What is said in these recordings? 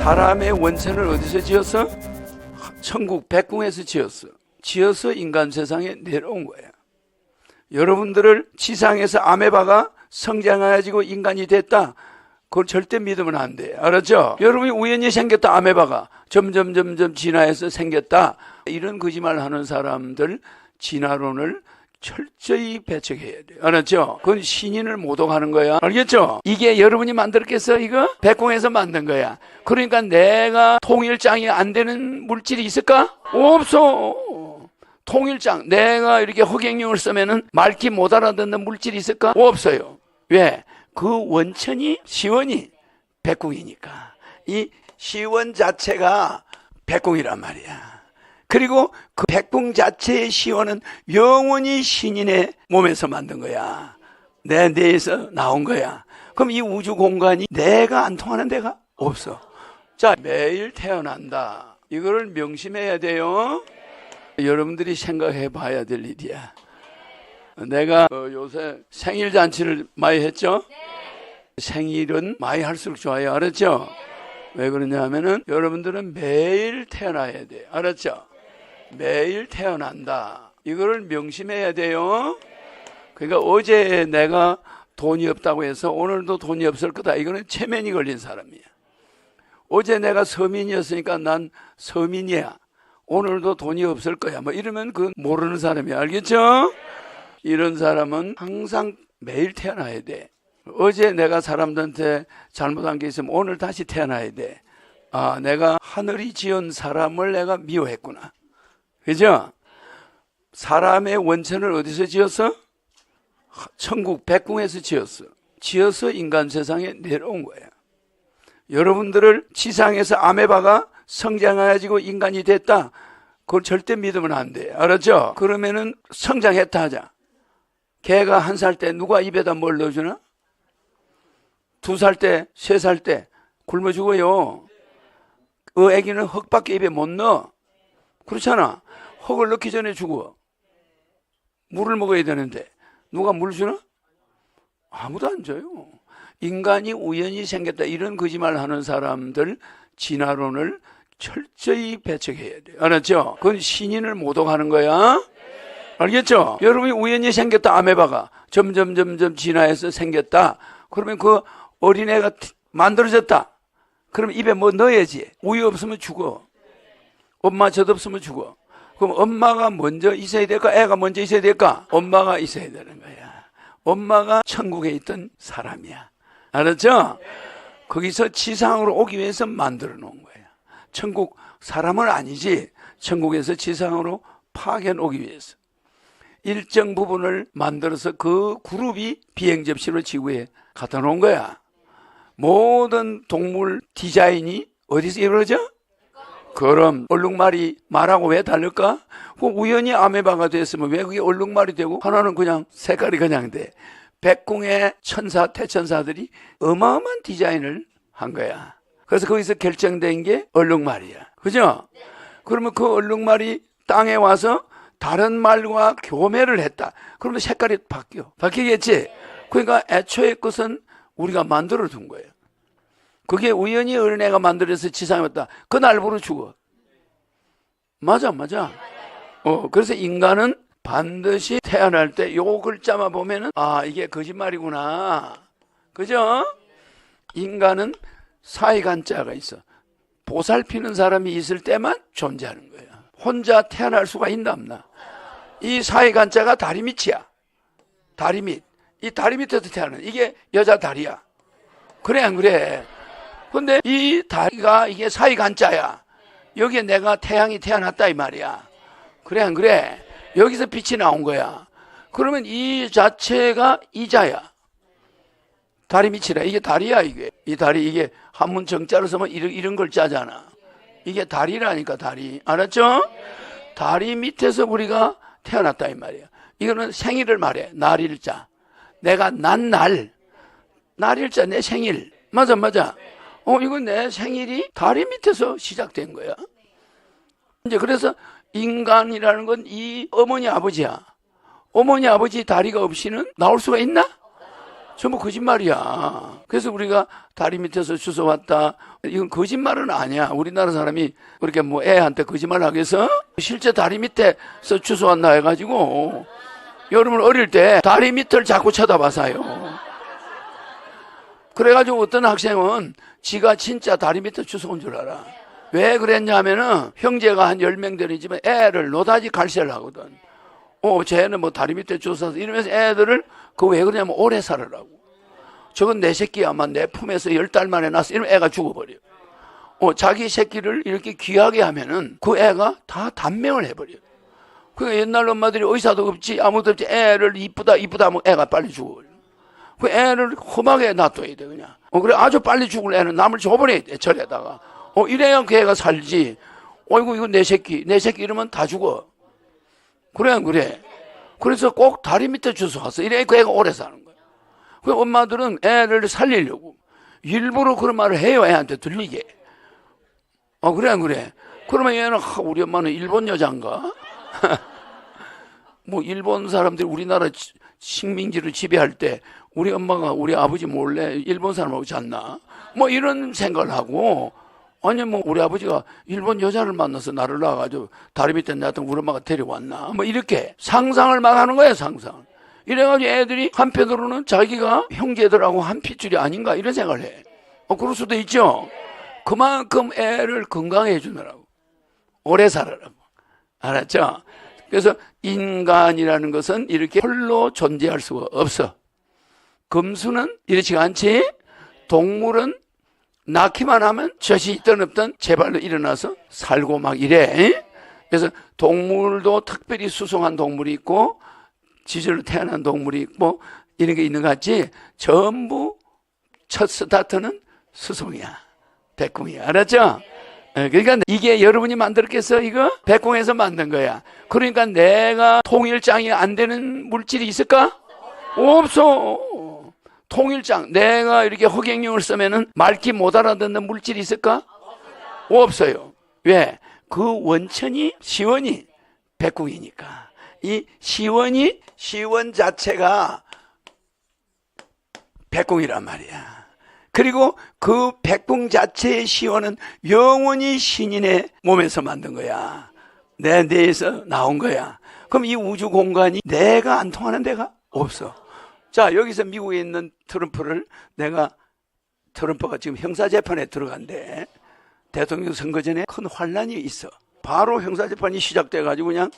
사람의 원천을 어디서 지었어? 천국 백궁에서 지었어. 지어서 인간 세상에 내려온 거야. 여러분들을 지상에서 아메바가 성장해가지고 인간이 됐다, 그걸 절대 믿으면 안 돼. 알았죠? 여러분이 우연히 생겼다, 아메바가 점점 진화해서 생겼다, 이런 거짓말 하는 사람들 진화론을 철저히 배척해야 돼. 알았죠? 그건 신인을 모독하는 거야. 알겠죠? 이게 여러분이 만들었겠어? 이거? 백궁에서 만든 거야. 그러니까 내가 통일장이 안 되는 물질이 있을까? 없어. 통일장, 내가 이렇게 허경영을 쓰면은 말귀 못 알아듣는 물질이 있을까? 없어요. 왜? 그 원천이 시원이 백궁이니까. 이 시원 자체가 백궁이란 말이야. 그리고 그 백궁 자체의 시원은 영원히 신인의 몸에서 만든 거야. 내 뇌에서 나온 거야. 그럼 이 우주 공간이 내가 안 통하는 데가 없어. 자, 매일 태어난다. 이거를 명심해야 돼요. 여러분들이 생각해 봐야 될 일이야. 내가 요새 생일 잔치를 많이 했죠? 생일은 많이 할수록 좋아요. 알았죠? 왜 그러냐 하면은 여러분들은 매일 태어나야 돼. 알았죠? 매일 태어난다. 이거를 명심해야 돼요. 그러니까 어제 내가 돈이 없다고 해서 오늘도 돈이 없을 거다, 이거는 체면이 걸린 사람이야. 어제 내가 서민이었으니까 난 서민이야, 오늘도 돈이 없을 거야, 뭐 이러면 그 모르는 사람이야. 알겠죠? 이런 사람은 항상 매일 태어나야 돼. 어제 내가 사람들한테 잘못한 게 있으면 오늘 다시 태어나야 돼. 아, 내가 하늘이 지은 사람을 내가 미워했구나. 그죠? 사람의 원천을 어디서 지었어? 천국 백궁에서 지었어. 지어서 인간 세상에 내려온 거야. 여러분들을 지상에서 아메바가 성장해가지고 인간이 됐다, 그걸 절대 믿으면 안 돼. 알았죠? 그러면은 성장했다 하자. 개가 1살 때 누가 입에다 뭘 넣어주나? 2살 때, 3살 때 굶어 죽어요. 그 애기는 흙밖에 입에 못 넣어. 그렇잖아. 흙을 넣기 전에 죽어. 물을 먹어야 되는데 누가 물 주나? 아무도 안 줘요. 인간이 우연히 생겼다, 이런 거짓말 하는 사람들 진화론을 철저히 배척해야 돼요. 알았죠? 그건 신인을 모독하는 거야. 알겠죠? 여러분이 우연히 생겼다, 아메바가 점점 진화해서 생겼다, 그러면 그 어린애가 만들어졌다, 그럼 입에 뭐 넣어야지. 우유 없으면 죽어. 엄마 젖 없으면 죽어. 그럼 엄마가 먼저 있어야 될까, 애가 먼저 있어야 될까? 엄마가 있어야 되는 거야. 엄마가 천국에 있던 사람이야. 알았죠? 거기서 지상으로 오기 위해서 만들어 놓은 거야. 천국 사람은 아니지, 천국에서 지상으로 파견 오기 위해서 일정 부분을 만들어서 그 그룹이 비행 접시로 지구에 갖다 놓은 거야. 모든 동물 디자인이 어디서 이루어져? 그럼 얼룩말이 말하고 왜 다를까? 그 우연히 아메바가 됐으면 왜 그게 얼룩말이 되고 하나는 그냥 색깔이 그냥 돼? 백궁의 천사, 태천사들이 어마어마한 디자인을 한 거야. 그래서 거기서 결정된 게 얼룩말이야. 그죠? 그러면 그 얼룩말이 땅에 와서 다른 말과 교매를 했다. 그러면 색깔이 바뀌겠지? 그러니까 애초에 것은 우리가 만들어 둔 거예요. 그게 우연히 어린애가 만들어서 지상에 왔다, 그날부로 죽어. 맞아. 그래서 인간은 반드시 태어날 때 요 글자만 보면은 아, 이게 거짓말이구나. 그죠? 인간은 사이간자가 있어. 보살피는 사람이 있을 때만 존재하는 거야. 혼자 태어날 수가 있나 없나? 이 사이간자가 다리 밑이야. 다리 밑. 이 다리 밑에서 태어나는, 이게 여자 다리야. 그래 안 그래? 근데 이 다리가 이게 사이간자야. 여기에 내가 태양이 태어났다 이 말이야. 그래 안 그래? 여기서 빛이 나온 거야. 그러면 이 자체가 이자야. 다리 밑이라. 이게 다리야. 이게 이 다리, 이게 한문 정자로 쓰면 이런 글자잖아. 이게 다리라니까, 다리. 알았죠? 다리 밑에서 우리가 태어났다 이 말이야. 이거는 생일을 말해. 날일자. 내가 난 날, 날일자, 내 생일. 맞아. 이건 내 생일이 다리 밑에서 시작된 거야. 이제 그래서 인간이라는 건 이 어머니 아버지야. 어머니 아버지 다리가 없이는 나올 수가 있나? 전부 거짓말이야. 그래서 우리가 다리 밑에서 주워왔다. 이건 거짓말은 아니야. 우리나라 사람이 그렇게 뭐 애한테 거짓말 하겠어? 실제 다리 밑에서 주워왔나 해가지고 여러분 어릴 때 다리 밑을 자꾸 쳐다봐서요. 그래가지고 어떤 학생은 지가 진짜 다리 밑에 주워온 줄 알아. 왜 그랬냐면은 형제가 한 10명 되는 집에 애를 노다지 갈세를 하거든. 쟤는 뭐 다리 밑에 주워서 이러면서 애들을 왜 그러냐면 오래 살으라고. 저건 내 새끼야만 내 품에서 10달 만에 낳았어. 이러면 애가 죽어버려. 자기 새끼를 이렇게 귀하게 하면은 그 애가 다 단명을 해버려. 그 옛날 엄마들이 의사도 없지 아무도 없지 애를 이쁘다 하면 애가 빨리 죽어버려. 그 애를 험하게 놔둬야 돼 그냥. 그래 아주 빨리 죽을 애는 남을 줘버려야 돼 절에다가. 이래야 그 애가 살지. 어이구 이거 내 새끼 이러면 다 죽어. 그래 안 그래? 그래서 꼭 다리 밑에 주워왔어. 이래 그 애가 오래 사는 거야. 그 엄마들은 애를 살리려고 일부러 그런 말을 해요. 애한테 들리게. 그래 안 그래? 그러면 얘는 우리 엄마는 일본 여자인가? 뭐 일본 사람들이 우리나라 식민지를 지배할 때 우리 엄마가 우리 아버지 몰래 일본 사람하고 잤나? 뭐 이런 생각을 하고, 아니 뭐 우리 아버지가 일본 여자를 만나서 나를 낳아가지고 다리 밑에 놨던 우리 엄마가 데려왔나? 뭐 이렇게 상상을 막 하는 거예요. 상상. 이래가지고 애들이 한편으로는 자기가 형제들하고 한 핏줄이 아닌가 이런 생각을 해. 그럴 수도 있죠. 그만큼 애를 건강해 주느라고, 오래 살아라고. 알았죠? 그래서 인간이라는 것은 이렇게 홀로 존재할 수가 없어. 금수는 이렇지가 않지. 동물은 낳기만 하면 젖이 있든 없든 제발로 일어나서 살고 막 이래. 그래서 동물도 특별히 수송한 동물이 있고 지절로 태어난 동물이 있고 이런 게 있는 것 같지. 전부 첫 스타트는 수송이야. 백궁이야. 알았죠? 그러니까 이게 여러분이 만들었겠어? 이거? 백궁에서 만든 거야. 그러니까 내가 통일장이 안 되는 물질이 있을까? 없어. 통일장. 내가 이렇게 허경영을 쓰면은 말귀 못 알아듣는 물질이 있을까? 없어요. 왜? 그 원천이 시원이 백궁이니까. 이 시원 자체가 백궁이란 말이야. 그리고 그 백궁 자체의 시원은 영원히 신인의 몸에서 만든 거야. 내 뇌에서 나온 거야. 그럼 이 우주 공간이 내가 안 통하는 데가 없어. 자, 여기서 미국에 있는 트럼프를 트럼프가 지금 형사재판에 들어간대. 대통령 선거 전에 큰 환란이 있어. 바로 형사재판이 시작돼가지고 그냥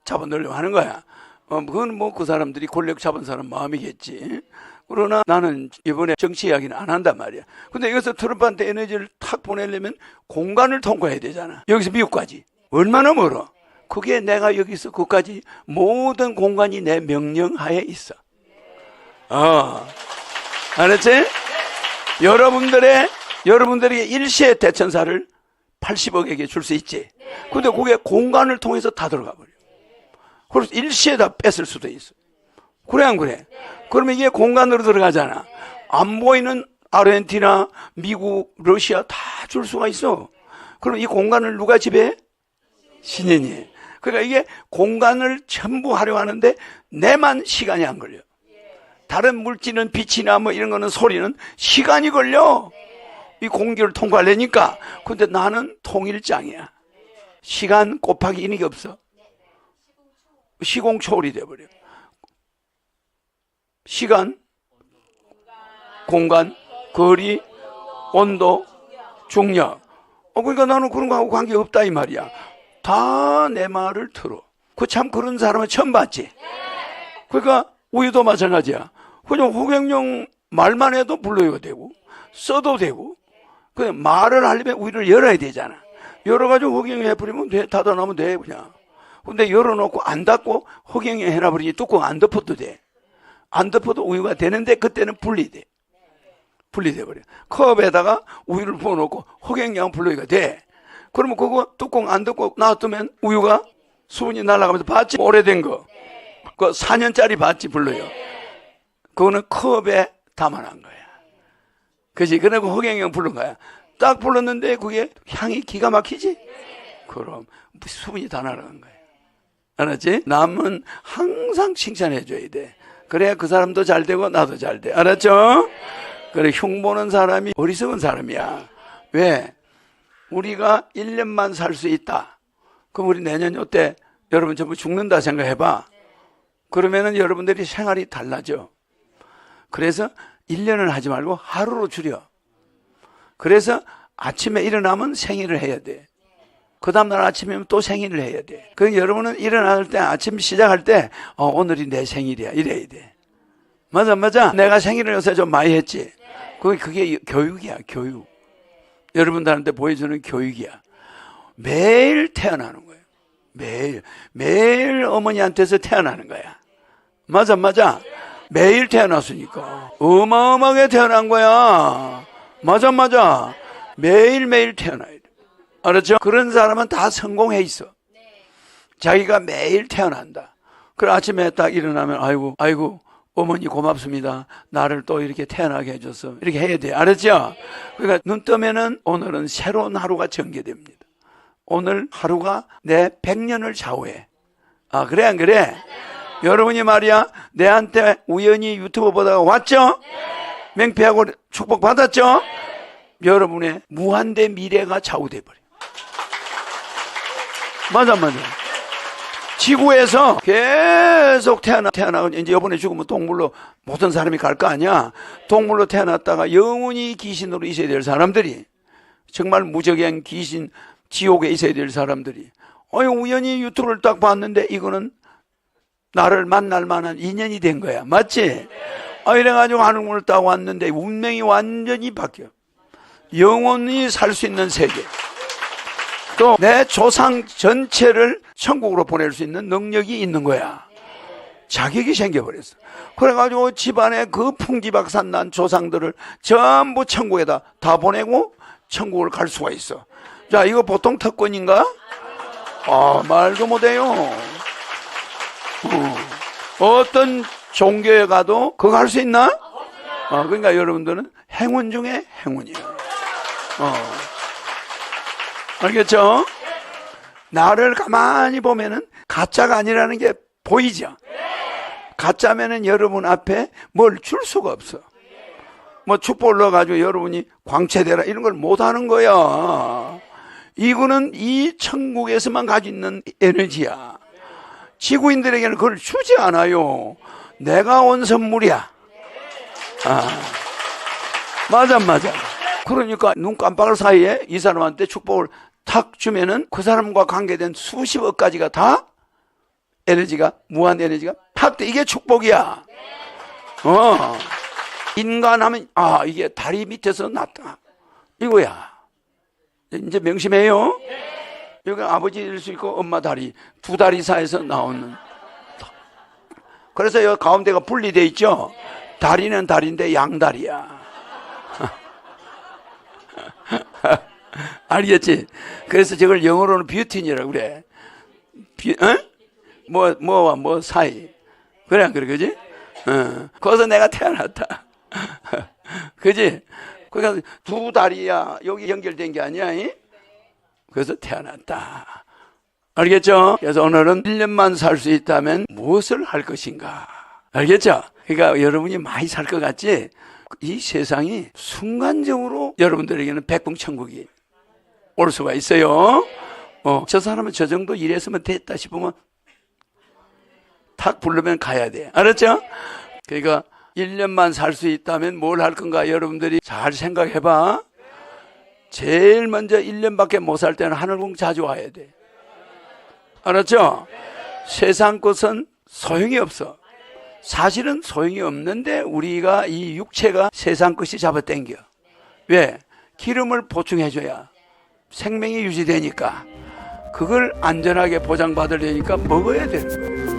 잡아넣으려고 하는 거야. 그건 뭐 그 사람들이 권력 잡은 사람 마음이겠지. 그러나 나는 이번에 정치 이야기는 안 한단 말이야. 근데 여기서 트럼프한테 에너지를 탁 보내려면 공간을 통과해야 되잖아. 여기서 미국까지. 얼마나 멀어. 그게 내가 여기서 그까지 모든 공간이 내 명령하에 있어. 알았지? 여러분들에게 일시의 대천사를 80억에게 줄 수 있지. 근데 그게 공간을 통해서 다 들어가 버려. 그래서 일시에 다 뺏을 수도 있어. 그래 안 그래? 그러면 이게 공간으로 들어가잖아. 안 보이는 아르헨티나, 미국, 러시아 다 줄 수가 있어. 그럼 이 공간을 누가 지배해? 신인이. 그러니까 이게 공간을 전부 하려 하는데 내만 시간이 안 걸려. 다른 물질은 빛이나 뭐 이런 거는 소리는 시간이 걸려. 이 공기를 통과하려니까. 근데 나는 통일장이야. 시간 곱하기 인이 없어. 시공초월이 돼버려. 시간, 공간, 거리, 온도, 중력. 그러니까 나는 그런 거하고 관계없다 이 말이야. 다 내 말을 들어. 참 그런 사람은 처음 봤지. 그러니까 우유도 마찬가지야. 그냥 호경영 말만 해도 불러야 되고 써도 되고, 그냥 말을 하려면 우유를 열어야 되잖아. 열어가지고 호경영 해버리면 돼. 닫아놓으면 돼 그냥. 근데 열어놓고 안 닫고 호경영 해놔버리니 뚜껑 안 덮어도 돼. 안 덮어도 우유가 되는데 그때는 분리돼. 분리돼버려. 컵에다가 우유를 부어놓고 호경영 분리가 돼. 그러면 그거 뚜껑 안 덮고 놔두면 우유가 수분이 날아가면서 봤지? 오래된 거. 그 4년짜리 봤지? 불러요. 그거는 컵에 담아놓은 거야. 그지? 그러고 호경영 부른 거야. 딱 불렀는데 그게 향이 기가 막히지? 그럼 수분이 다 날아간 거야. 알았지? 남은 항상 칭찬해줘야 돼. 그래야 그 사람도 잘 되고 나도 잘 돼. 알았죠? 그래, 흉보는 사람이 어리석은 사람이야. 왜? 우리가 1년만 살 수 있다. 그럼 우리 내년 요때 여러분 전부 죽는다 생각해봐. 그러면은 여러분들이 생활이 달라져. 그래서 1년을 하지 말고 하루로 줄여. 그래서 아침에 일어나면 생일을 해야 돼. 그 다음날 아침이면 또 생일을 해야 돼. 그러니까 여러분은 일어날 때 아침 시작할 때 오늘이 내 생일이야 이래야 돼. 맞아. 내가 생일을 요새 좀 많이 했지. 그게 교육이야, 교육. 여러분들한테 보여주는 교육이야. 매일 태어나는 거예요. 매일 어머니한테서 태어나는 거야. 맞아. 매일 태어났으니까 어마어마하게 태어난 거야. 맞아. 매일매일 태어나야 돼. 알았죠? 그런 사람은 다 성공해 있어. 자기가 매일 태어난다. 그래 아침에 딱 일어나면 아이고 어머니 고맙습니다. 나를 또 이렇게 태어나게 해줘서 이렇게 해야 돼. 알았죠? 그러니까 눈 뜨면은 오늘은 새로운 하루가 전개됩니다. 오늘 하루가 내 100년을 좌우해. 그래 안 그래? 여러분이 말이야 내한테 우연히 유튜브 보다가 왔죠? 맹피하고 축복 받았죠? 여러분의 무한대 미래가 좌우돼 버려. 맞아. 지구에서 계속 태어나고 이제 이번에 죽으면 동물로 모든 사람이 갈 거 아니야. 동물로 태어났다가 영원히 귀신으로 있어야 될 사람들이, 정말 무적행 귀신 지옥에 있어야 될 사람들이 우연히 유튜브를 딱 봤는데 이거는 나를 만날 만한 인연이 된 거야. 맞지? 이래가지고 하늘문을 딱 왔는데 운명이 완전히 바뀌어. 영원히 살 수 있는 세계. 또 내 조상 전체를 천국으로 보낼 수 있는 능력이 있는 거야. 자격이 생겨버렸어. 그래가지고 집안에 그 풍지박산 난 조상들을 전부 천국에다 다 보내고 천국을 갈 수가 있어. 자, 이거 보통 특권인가? 말도 못해요. 어떤 종교에 가도 그거 할 수 있나? 그러니까 여러분들은 행운 중에 행운이에요. 알겠죠? 나를 가만히 보면은 가짜가 아니라는 게 보이죠? 가짜면은 여러분 앞에 뭘 줄 수가 없어. 뭐 축복을 넣어가지고 여러분이 광채되라 이런 걸 못하는 거야. 이거는 이 천국에서만 가지고 있는 에너지야. 지구인들에게는 그걸 주지 않아요. 내가 온 선물이야. 맞아. 그러니까 눈 깜빡할 사이에 이 사람한테 축복을 탁 주면은 그 사람과 관계된 수십억 가지가 다 에너지가, 무한 에너지가 팍 돼. 이게 축복이야. 인간하면 이게 다리 밑에서 났다 이거야. 이제 명심해요. 여기 아버지일 수 있고 엄마 다리, 두 다리 사이에서 나오는. 그래서 여기 가운데가 분리돼 있죠. 다리는 다리인데 양다리야. 알겠지? 그래서 저걸 영어로는 뷰틴이라고 그래. 뭐와 사이. 그래 안 그래, 그지? 거기서 내가 태어났다. 그지? 그러니까 두 다리야 여기 연결된 게 아니야. 그래서 태어났다. 알겠죠? 그래서 오늘은 1년만 살 수 있다면 무엇을 할 것인가? 알겠죠? 그러니까 여러분이 많이 살 것 같지? 이 세상이 순간적으로 여러분들에게는 백풍천국이 올 수가 있어요. 저 사람은 저 정도 일했으면 됐다 싶으면 탁 부르면 가야 돼. 알았죠? 그러니까 1년만 살 수 있다면 뭘 할 건가 여러분들이 잘 생각해봐. 제일 먼저 1년밖에 못 살 때는 하늘궁 자주 와야 돼. 알았죠? 세상 것은 소용이 없어. 사실은 소용이 없는데 우리가 이 육체가 세상 것이 잡아당겨. 왜? 기름을 보충해줘야 생명이 유지되니까. 그걸 안전하게 보장받으려니까 먹어야 되는 거예요.